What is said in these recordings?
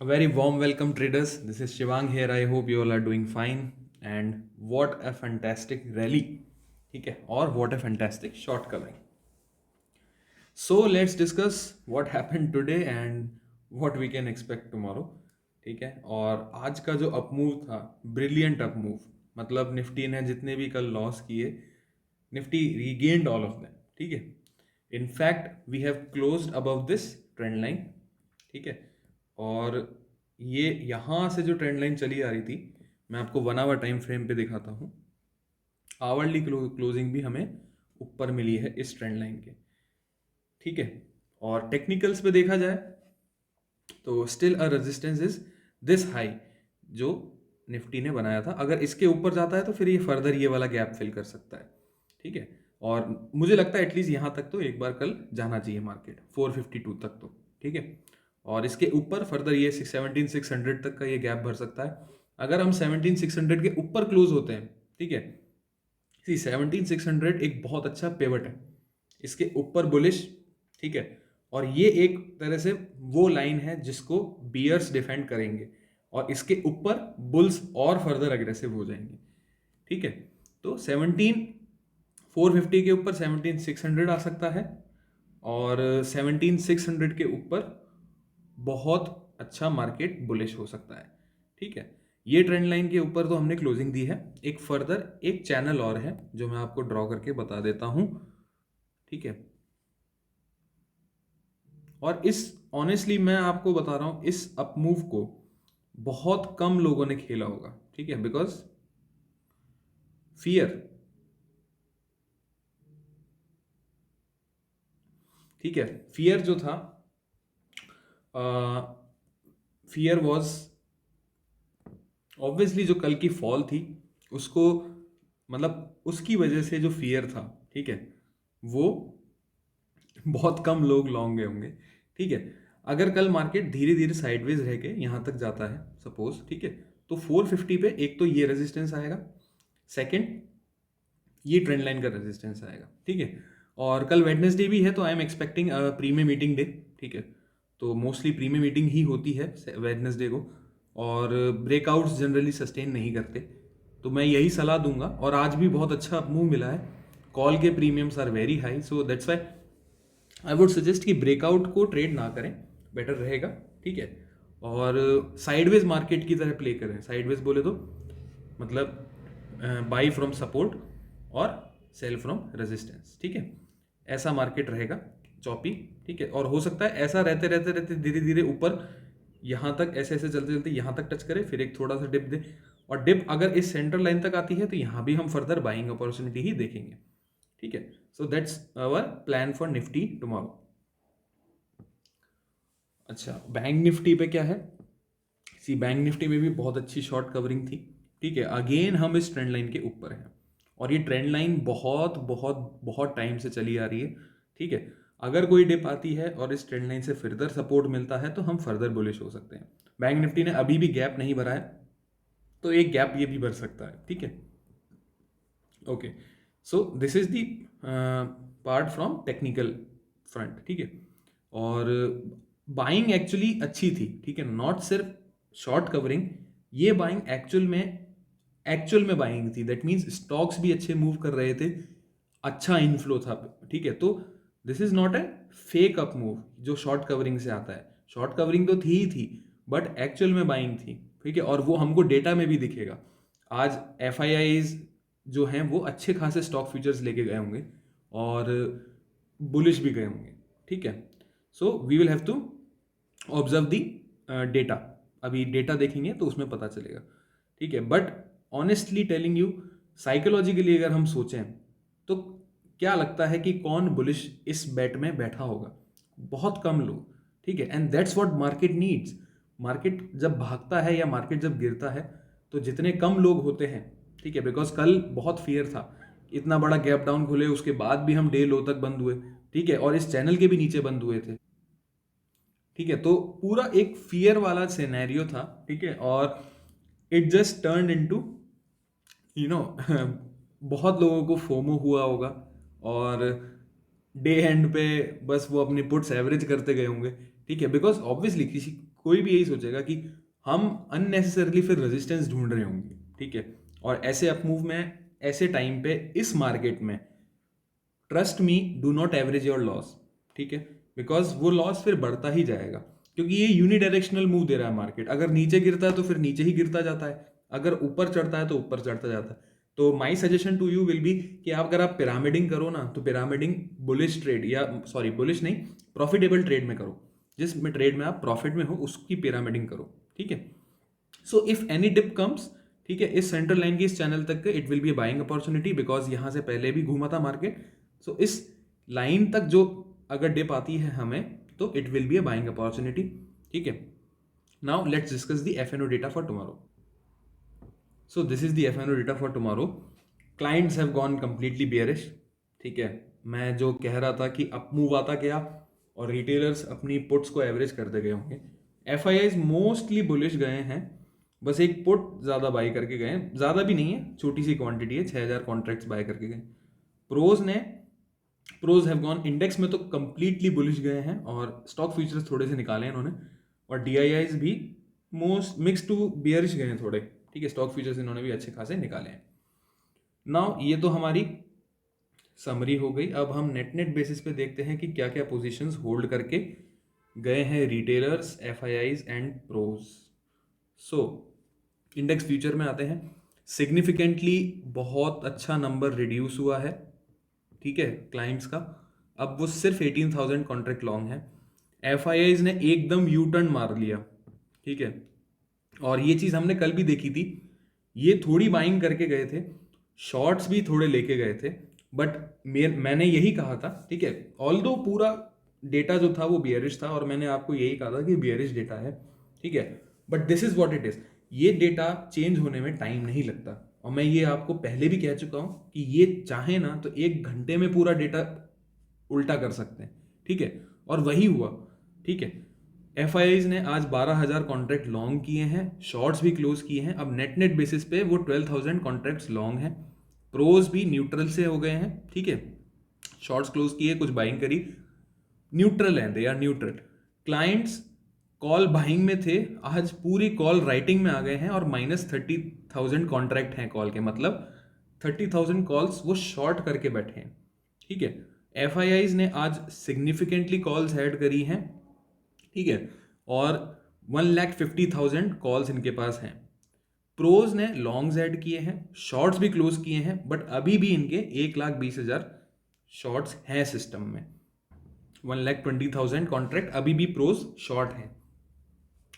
A very warm welcome, traders. This is Shivang here. I hope you all are doing fine. And what a fantastic rally. ठीक है और what a fantastic short covering. So let's discuss what happened today and what we can expect tomorrow. ठीक है और आज का जो up move था ब्रिलियंट अपमूव मतलब निफ्टी ने जितने भी कल लॉस किए Nifty regained all of them. ठीक है. In fact we have closed above this trend line. ठीक है. और ये यहाँ से जो ट्रेंड लाइन चली आ रही थी मैं आपको 1 आवर टाइम फ्रेम पे दिखाता हूँ. आवरली क्लोजिंग भी हमें ऊपर मिली है इस ट्रेंड लाइन के. ठीक है. और टेक्निकल्स पे देखा जाए तो still a resistance is this high जो निफ्टी ने बनाया था. अगर इसके ऊपर जाता है तो फिर ये फर्दर ये वाला गैप फिल कर सकता है. ठीक है. और मुझे लगता है एटलीस्ट यहाँ तक तो एक बार कल जाना चाहिए मार्केट 452 तक तो. ठीक है. और इसके ऊपर फर्दर ये 17,600 तक का ये गैप भर सकता है. अगर हम 17,600 के ऊपर क्लोज होते हैं. ठीक है. 17,600 एक बहुत अच्छा पेवट है. इसके ऊपर बुलिश. ठीक है. और ये एक तरह से वो लाइन है जिसको बियर्स डिफेंड करेंगे और इसके ऊपर बुल्स और फर्दर अग्रेसिव हो जाएंगे. ठीक है. तो 17,450 के ऊपर 17,600 आ सकता है और 17,600 के ऊपर बहुत अच्छा मार्केट बुलिश हो सकता है. ठीक है. ये ट्रेंड लाइन के ऊपर तो हमने क्लोजिंग दी है. एक फर्दर एक चैनल और है जो मैं आपको ड्रॉ करके बता देता हूं. ठीक है. और इस ऑनेस्टली मैं आपको बता रहा हूं इस अपमूव को बहुत कम लोगों ने खेला होगा. ठीक है. Because fear. ठीक है. फियर जो था फियर वॉज ऑब्वियसली जो कल की फॉल थी उसको मतलब उसकी वजह से जो फियर था. ठीक है. वो बहुत कम लोग लॉन्ग गए होंगे. ठीक है. अगर कल मार्केट धीरे धीरे साइडवेज रह के यहां तक जाता है सपोज. ठीक है. तो 450 पे एक तो ये रेजिस्टेंस आएगा. सेकंड ये ट्रेंड लाइन का रेजिस्टेंस आएगा. ठीक है. और कल वेडनेसडे भी है तो I am expecting premium meeting day. ठीक है. तो मोस्टली प्रीमियम मीटिंग ही होती है वेडनेसडे को और ब्रेकआउट्स जनरली सस्टेन नहीं करते. तो मैं यही सलाह दूंगा और आज भी बहुत अच्छा मूव मिला है. कॉल के premiums are very high so that's why I would suggest कि ब्रेकआउट को ट्रेड ना करें. बेटर रहेगा. ठीक है. और साइडवेज मार्केट की तरह प्ले करें. साइडवेज बोले तो मतलब बाई फ्रॉम सपोर्ट और सेल फ्रॉम रेजिस्टेंस. ठीक है. ऐसा मार्केट रहेगा चौपी. ठीक है. और हो सकता है ऐसा रहते रहते रहते धीरे धीरे ऊपर यहाँ तक ऐसे ऐसे चलते चलते यहाँ तक टच करे फिर एक थोड़ा सा डिप दे और डिप अगर इस सेंट्रल लाइन तक आती है तो यहाँ भी हम फर्दर बाइंग अपॉर्चुनिटी ही देखेंगे. ठीक है. So that's our plan for Nifty tomorrow. अच्छा बैंक निफ्टी पे क्या है. सी बैंक निफ्टी में भी बहुत अच्छी शॉर्ट कवरिंग थी. ठीक है. अगेन हम इस ट्रेंड लाइन के ऊपर हैं और ये ट्रेंड लाइन बहुत बहुत बहुत टाइम से चली आ रही है. ठीक है. अगर कोई डिप आती है और इस ट्रेंड लाइन से फर्दर सपोर्ट मिलता है तो हम फर्दर बुलिश हो सकते हैं. बैंक निफ्टी ने अभी भी गैप नहीं भरा है तो एक गैप ये भी भर सकता है. ठीक है. Okay. So this is the part from technical front. ठीक है. और बाइंग एक्चुअली अच्छी थी. ठीक है. नॉट सिर्फ शॉर्ट कवरिंग. ये बाइंग एक्चुअल में बाइंग थी. दैट मीन्स स्टॉक्स भी अच्छे मूव कर रहे थे. अच्छा इनफ्लो था. ठीक है. तो this is not a fake up move जो शॉर्ट कवरिंग से आता है. शॉर्ट कवरिंग तो थी ही थी बट एक्चुअल में बाइंग थी. ठीक है. और वो हमको डेटा में भी दिखेगा. आज एफ जो हैं वो अच्छे खासे स्टॉक फ्यूचर्स लेके गए होंगे और बुलिश भी गए होंगे. ठीक है. So we will have to observe the data. अभी डेटा देखेंगे तो उसमें पता चलेगा. ठीक है. But honestly telling you psychologically अगर हम सोचें तो क्या लगता है कि कौन बुलिश इस बेट में बैठा होगा. बहुत कम लोग. ठीक है. And that's what market needs. Market जब भागता है या मार्केट जब गिरता है तो जितने कम लोग होते हैं. ठीक है. बिकॉज कल बहुत फियर था. इतना बड़ा गैप डाउन खुले उसके बाद भी हम डे लो तक बंद हुए. ठीक है. और इस चैनल के भी नीचे बंद हुए थे. ठीक है. तो पूरा एक फियर वाला सिनेरियो था. ठीक है. और it just turn into you know बहुत लोगों को फोमो हुआ होगा और डे एंड पे बस वो अपनी पुट्स एवरेज करते गए होंगे. ठीक है. बिकॉज ऑब्वियसली किसी कोई भी यही सोचेगा कि हम अननेसेसरली फिर रेजिस्टेंस ढूंढ रहे होंगे, ठीक है। और ऐसे अप मूव में, ऐसे टाइम पे, इस मार्केट में, trust me, do not average your loss, ठीक है, बिकॉज वो लॉस फिर बढ़ता ही जाएगा, क्योंकि ये यूनिडायरेक्शनल मूव दे रहा है मार्केट। अगर नीचे गिरता है तो फिर नीचे ही गिरता जाता है, अगर ऊपर चढ़ता है तो ऊपर चढ़ता जाता है। तो my suggestion to you will be कि अगर आप पिरामिडिंग करो ना, तो पिरामिडिंग बुलिश ट्रेड, या सॉरी बुलिश नहीं, प्रॉफिटेबल ट्रेड में करो, जिस में ट्रेड में आप प्रॉफिट में हो उसकी पिरामिडिंग करो, ठीक है। So if any dip comes, ठीक है, इस सेंट्रल लाइन की इस चैनल तक के, it will B buying opportunity, because यहां से पहले भी घूमा था मार्केट। सो इस लाइन तक जो अगर डिप आती है हमें, तो it will be a buying opportunity, ठीक है। Now let's discuss the FNO data for tomorrow. So this is the FNO data for tomorrow. Clients have gone completely bearish, ठीक है। मैं जो कह रहा था कि अप मूव आता गया और रिटेलर्स अपनी पुट्स को एवरेज करते गए होंगे, एफआईआईज मोस्टली बुलिश गए हैं, बस एक पुट ज़्यादा बाई करके गए हैं, ज़्यादा भी नहीं है, छोटी सी क्वांटिटी है, 6000 कॉन्ट्रैक्ट्स बाय करके गए। प्रोज हैव गॉन, इंडेक्स में तो कंप्लीटली बुलिश गए हैं, और स्टॉक फ्यूचर्स थोड़े से निकाले हैं इन्होंने, और डीआईआईज भी मोस्ट मिक्स टू बियरिश गए हैं थोड़े, ठीक है। स्टॉक फ्यूचर्स इन्होंने भी अच्छे खासे निकाले हैं। नाउ ये तो हमारी समरी हो गई। अब हम नेट बेसिस पे देखते हैं कि क्या क्या पोजीशंस होल्ड करके गए हैं retailers, FIIs and pros. So index future में आते हैं। सिग्निफिकेंटली बहुत अच्छा नंबर रिड्यूस हुआ है, ठीक है, क्लाइंट्स का। अब वो सिर्फ 18,000 कॉन्ट्रैक्ट लॉन्ग है। एफआईआईज ने एकदम यू टर्न मार लिया, ठीक है। और ये चीज़ हमने कल भी देखी थी, ये थोड़ी बाइंग करके गए थे, शॉर्ट्स भी थोड़े लेके गए थे, बट मैंने यही कहा था, ठीक है, ऑल्दो पूरा डेटा जो था वो बियरिश था, और मैंने आपको यही कहा था कि बियरिश डेटा है, ठीक है, but this is what it is. ये डेटा चेंज होने में टाइम नहीं लगता, और मैं ये आपको पहले भी कह चुका हूं कि ये चाहे ना तो 1 घंटे में पूरा डेटा उल्टा कर सकते हैं, ठीक है, और वही हुआ, ठीक है। एफआईआईज ने आज 12,000 कॉन्ट्रैक्ट लॉन्ग किए हैं, शॉर्ट्स भी क्लोज किए हैं। अब नेट बेसिस पे वो 12,000 कॉन्ट्रैक्ट्स लॉन्ग हैं। प्रोज भी न्यूट्रल से हो गए हैं, ठीक है, शॉर्ट्स क्लोज किए, कुछ बाइंग करी, न्यूट्रल हैं, they are neutral. Clients call buying में थे, आज पूरी कॉल राइटिंग में आ गए हैं, और -30,000 कॉन्ट्रैक्ट हैं कॉल के, मतलब 30,000 कॉल्स वो शॉर्ट करके बैठे हैं, ठीक है। एफआईआईज ने आज सिग्निफिकेंटली कॉल्स ऐड करी हैं, ठीक है, और 1,50,000 कॉल्स इनके पास हैं। प्रोज ने लॉन्ग्स ऐड किए हैं, शॉर्ट्स भी क्लोज किए हैं, बट अभी भी इनके 1,20,000 शॉर्ट्स हैं सिस्टम में। 1,20,000 कॉन्ट्रैक्ट अभी भी प्रोज शॉर्ट हैं।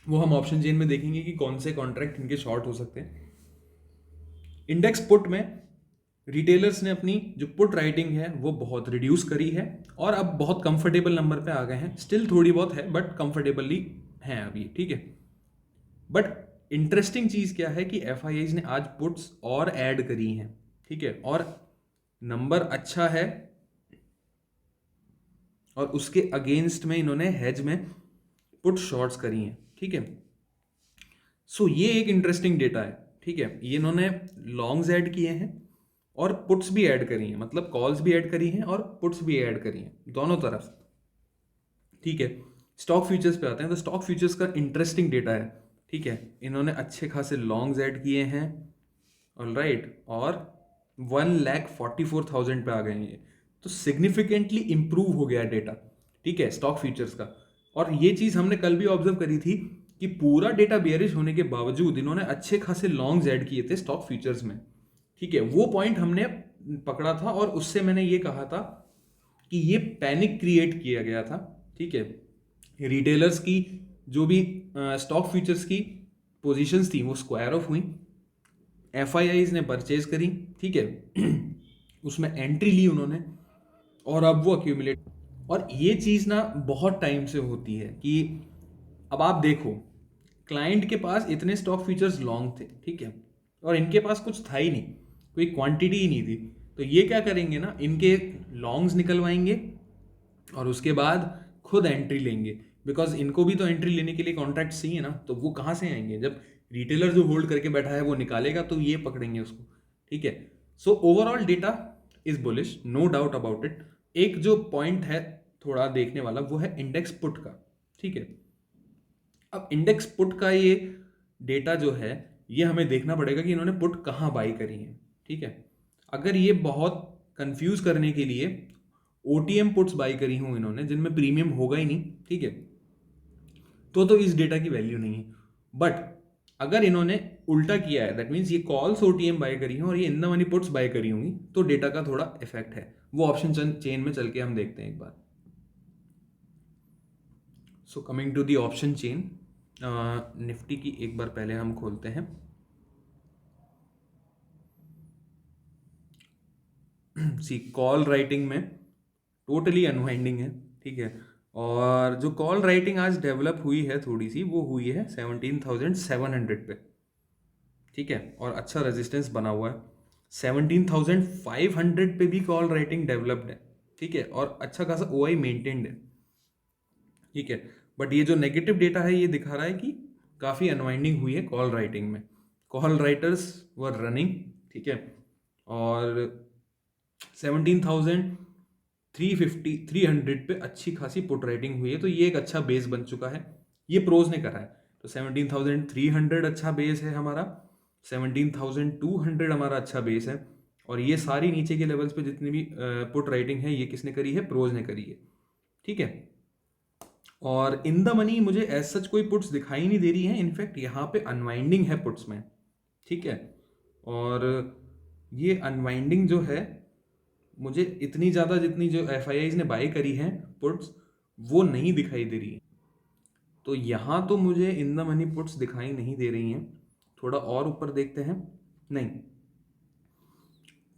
वो हम ऑप्शन चेन में देखेंगे कि कौन से कॉन्ट्रैक्ट इनके शॉर्ट हो सकते हैं। इंडेक्स पुट में रिटेलर्स ने अपनी जो पुट राइटिंग है वो बहुत रिड्यूस करी है, और अब बहुत कंफर्टेबल नंबर पे आ गए हैं। स्टिल थोड़ी बहुत है, बट कंफर्टेबली हैं अभी, ठीक है। बट इंटरेस्टिंग चीज क्या है कि एफआईआईज ने आज पुट्स और ऐड करी हैं, ठीक है, और नंबर अच्छा है, और उसके अगेंस्ट में इन्होंने हेज में पुट शॉर्ट्स करी हैं, ठीक है। सो ये एक इंटरेस्टिंग डेटा है, ठीक है। ये इन्होंने लॉन्ग्स ऐड किए हैं और पुट्स भी ऐड करी हैं, मतलब कॉल्स भी ऐड करी हैं और पुट्स भी ऐड करी हैं, दोनों तरफ, ठीक है। स्टॉक फ्यूचर्स पे आते हैं, तो स्टॉक फ्यूचर्स का इंटरेस्टिंग डेटा है, ठीक है। इन्होंने अच्छे खासे लॉन्ग्स ऐड किए हैं, ऑलराइट, और 1,44,000 पे आ गए हैं ये, तो सिग्निफिकेंटली इंप्रूव हो गया डेटा, ठीक है, स्टॉक फ्यूचर्स का। और ये चीज़ हमने कल भी ऑब्जर्व करी थी कि पूरा डेटा बेयरिश होने के बावजूद इन्होंने अच्छे खासे लॉन्ग्स ऐड किए थे स्टॉक फ्यूचर्स में, ठीक है। वो पॉइंट हमने पकड़ा था, और उससे मैंने ये कहा था कि ये पैनिक क्रिएट किया गया था, ठीक है। रिटेलर्स की जो भी स्टॉक फ्यूचर्स की पोजीशंस थी वो स्क्वायर ऑफ हुई, एफआईआईज ने परचेज करी, ठीक है, उसमें एंट्री ली उन्होंने, और अब वो अक्यूमुलेट। और ये चीज़ ना बहुत टाइम से होती है कि अब आप देखो, क्लाइंट के पास इतने स्टॉक फीचर्स लॉन्ग थे, ठीक है, और इनके पास कुछ था ही नहीं, कोई क्वांटिटी ही नहीं थी। तो ये क्या करेंगे ना, इनके लॉन्ग्स निकलवाएंगे और उसके बाद खुद एंट्री लेंगे, बिकॉज इनको भी तो एंट्री लेने के लिए कॉन्ट्रैक्ट चाहिए ना, तो वो कहाँ से आएंगे, जब रिटेलर जो होल्ड करके बैठा है वो निकालेगा तो ये पकड़ेंगे उसको, ठीक है। So overall data is bullish, no doubt about it. एक जो पॉइंट है थोड़ा देखने वाला वो है इंडेक्स पुट का, ठीक है। अब इंडेक्स पुट का ये डेटा जो है, ये हमें देखना पड़ेगा कि इन्होंने पुट कहाँ बाई करी है, ठीक है। अगर ये बहुत कंफ्यूज करने के लिए ओटीएम पुट्स बाई करी हूँ इन्होंने, जिनमें प्रीमियम होगा ही नहीं, ठीक है, तो इस डेटा की वैल्यू नहीं है। बट अगर इन्होंने उल्टा किया है, दैट मीन्स ये कॉल्स ओटीएम बाय करी हों और ये in the money puts buy करी होंगी, तो डेटा का थोड़ा इफेक्ट है। वो ऑप्शन चेन में चल के हम देखते हैं एक बार। So coming to the option chain, Nifty की एक बार पहले हम खोलते हैं। सी कॉल राइटिंग में टोटली अनवाइंडिंग है, ठीक है। और जो कॉल राइटिंग आज डेवलप हुई है थोड़ी सी, वो हुई है 17,700 पे, ठीक है, और अच्छा रेजिस्टेंस बना हुआ है। 17,500 पे भी कॉल राइटिंग डेवलप्ड है, ठीक है, और अच्छा खासा ओआई मेंटेन्ड है, ठीक है। बट ये जो नेगेटिव डेटा है ये दिखा रहा है कि काफ़ी अनवाइंडिंग हुई है कॉल राइटिंग में, कॉल राइटर्स वर रनिंग, ठीक है। और 17,350 पे अच्छी खासी पुट राइटिंग हुई है, तो ये एक अच्छा बेस बन चुका है। ये प्रोज ने करा है, तो 17,300 अच्छा बेस है हमारा, 17,200 हमारा अच्छा बेस है, और ये सारी नीचे के लेवल्स पे जितनी भी पुट राइटिंग है, ये किसने करी है? प्रोज ने करी है, ठीक है। और इन द मनी मुझे एज सच कोई पुट्स दिखाई नहीं दे रही है, इनफैक्ट यहाँ पे अनवाइंडिंग है पुट्स में, ठीक है। और ये अनवाइंडिंग जो है, मुझे इतनी ज़्यादा जितनी जो एफ ने बाई करी है पुट्स, वो नहीं दिखाई दे रही है। तो यहाँ तो मुझे इन द मनी पुट्स दिखाई नहीं दे रही हैं। थोड़ा और ऊपर देखते हैं, नहीं।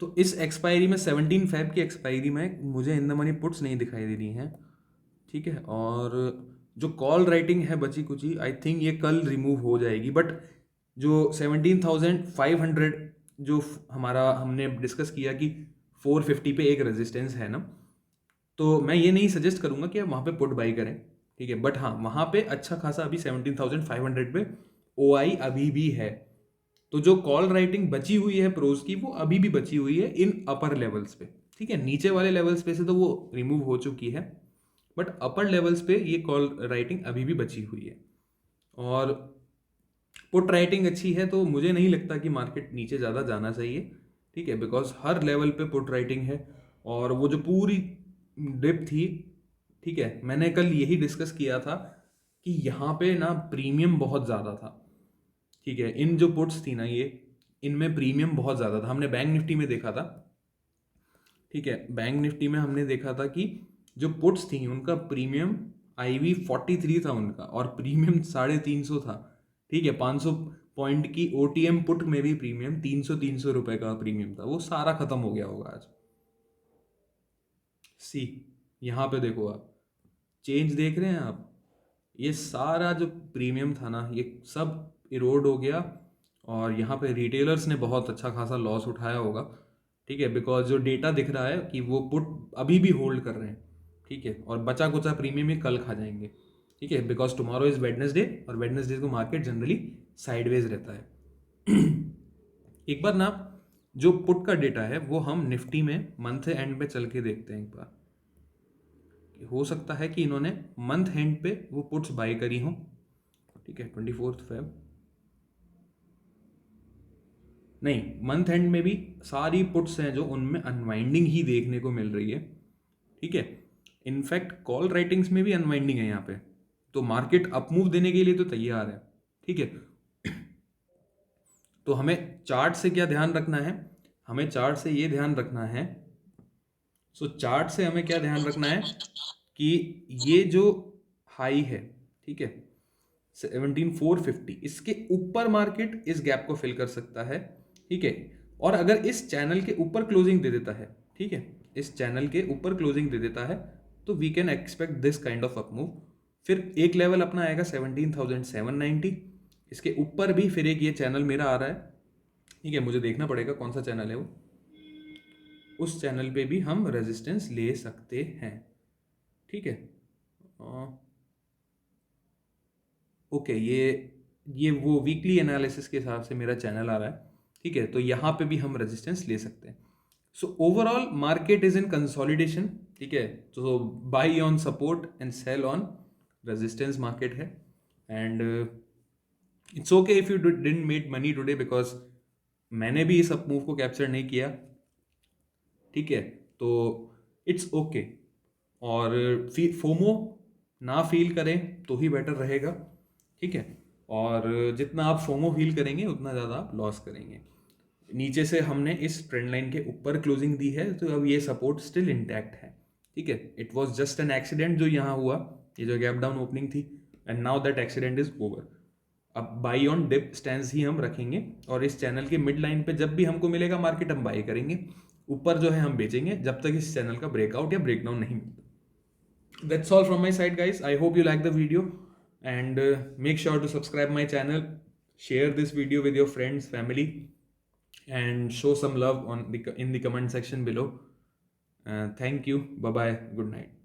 तो इस एक्सपायरी में 17 फेब की एक्सपायरी में मुझे इन द मनी पुट्स नहीं दिखाई दे रही हैं, ठीक है। और जो कॉल राइटिंग है बची कुची, आई थिंक ये कल रिमूव हो जाएगी। बट जो 17,500 जो हमारा हमने डिस्कस किया कि 450 पे एक रेजिस्टेंस है ना, तो मैं ये नहीं सजेस्ट करूंगा कि आप वहाँ पे पुट बाई करें, ठीक है। बट हाँ, वहाँ पे अच्छा खासा अभी 17,500 पे ओआई अभी भी है। तो जो कॉल राइटिंग बची हुई है प्रोज की, वो अभी भी बची हुई है इन अपर लेवल्स पे, ठीक है। नीचे वाले लेवल्स पे से तो वो रिमूव हो चुकी है, बट अपर लेवल्स पे ये कॉल राइटिंग अभी भी बची हुई है। और पुट राइटिंग अच्छी है, तो मुझे नहीं लगता कि मार्केट नीचे ज़्यादा जाना चाहिए, ठीक है, बिकॉज हर लेवल पे पुट राइटिंग है। और वो जो पूरी डिप थी, ठीक है, मैंने कल यही डिस्कस किया था कि यहाँ पे ना प्रीमियम बहुत ज़्यादा था, ठीक है। इन जो पुट्स थी ना, ये इनमें प्रीमियम बहुत ज़्यादा था। हमने बैंक निफ्टी में देखा था, ठीक है, बैंक निफ्टी में हमने देखा था कि जो पुट्स थी उनका प्रीमियम IV 43 था उनका, और प्रीमियम 350 था, ठीक है। 500 पॉइंट की ओटीएम पुट में भी प्रीमियम 300 रुपए का प्रीमियम था, वो सारा खत्म हो गया होगा आज। सी यहाँ पे देखो आप, चेंज देख रहे हैं आप, ये सारा जो प्रीमियम था ना, ये सब इरोड हो गया। और यहाँ पे रिटेलर्स ने बहुत अच्छा खासा लॉस उठाया होगा, ठीक है, बिकॉज जो डेटा दिख रहा है कि वो पुट अभी भी होल्ड कर रहे हैं, ठीक है, और बचा कुचा प्रीमियम ये कल खा जाएंगे, ठीक है, बिकॉज टुमारो इज वेडनेसडे, और वेडनेसडे को मार्केट जनरली साइडवेज रहता है। एक बार ना जो पुट का डेटा है वो हम निफ्टी में मंथ एंड पे चल के देखते हैं एक बार। हो सकता है कि इन्होंने मंथ एंड पे वो पुट्स बाय करी हों, ठीक है, 24 फेब, नहीं, मंथ एंड में भी सारी पुट्स हैं जो उनमें अनवाइंडिंग ही देखने को मिल रही है, ठीक है। इनफैक्ट कॉल राइटिंग्स में भी अनवाइंडिंग है यहाँ पे, तो मार्केट अपमूव देने के लिए तो तैयार है, ठीक है। तो हमें चार्ट से क्या ध्यान रखना है? हमें चार्ट से ये ध्यान रखना है, सो चार्ट से हमें क्या ध्यान रखना है कि ये जो हाई है, ठीक है, 17,450, इसके ऊपर मार्केट इस गैप को फिल कर सकता है, ठीक है। और अगर इस चैनल के ऊपर क्लोजिंग दे देता है, ठीक है, इस चैनल के ऊपर क्लोजिंग दे देता है, तो we can expect this kind of upmove. फिर एक लेवल अपना आएगा 17,790, इसके ऊपर भी फिर एक ये चैनल मेरा आ रहा है, ठीक है, मुझे देखना पड़ेगा कौन सा चैनल है वो, उस चैनल पे भी हम रेजिस्टेंस ले सकते हैं, ठीक है। ओके, ये वो वीकली एनालिसिस के हिसाब से मेरा चैनल आ रहा है, ठीक है, तो यहाँ पे भी हम रेजिस्टेंस ले सकते हैं। So overall market is in consolidation, ठीक है, तो buy on support and sell on resistance market है। And it's okay if you didn't made money today, because मैंने भी इस अप मूव को कैप्चर नहीं किया, ठीक है, तो इट्स ओके। और फोमो ना फील करें तो ही बेटर रहेगा, ठीक है। और जितना आप फोमो फील करेंगे उतना ज़्यादा आप लॉस करेंगे। नीचे से हमने इस ट्रेंड लाइन के ऊपर क्लोजिंग दी है, तो अब ये सपोर्ट स्टिल इंटैक्ट है, ठीक है। It was just an accident जो यहाँ हुआ, ये जो गैप डाउन ओपनिंग थी, and now that accident is over. अब बाई ऑन डिप स्टैंस ही हम रखेंगे, और इस चैनल के मिड लाइन पे जब भी हमको मिलेगा मार्केट हम बाई करेंगे, ऊपर जो है हम बेचेंगे जब तक इस चैनल का ब्रेकआउट या ब्रेकडाउन नहीं मिलता। That's all from my side, guys. I hope you like the video, and make sure to subscribe my channel, share this video with your friends, family, and show some love in the comment section below. Thank you. Bye bye. Good night.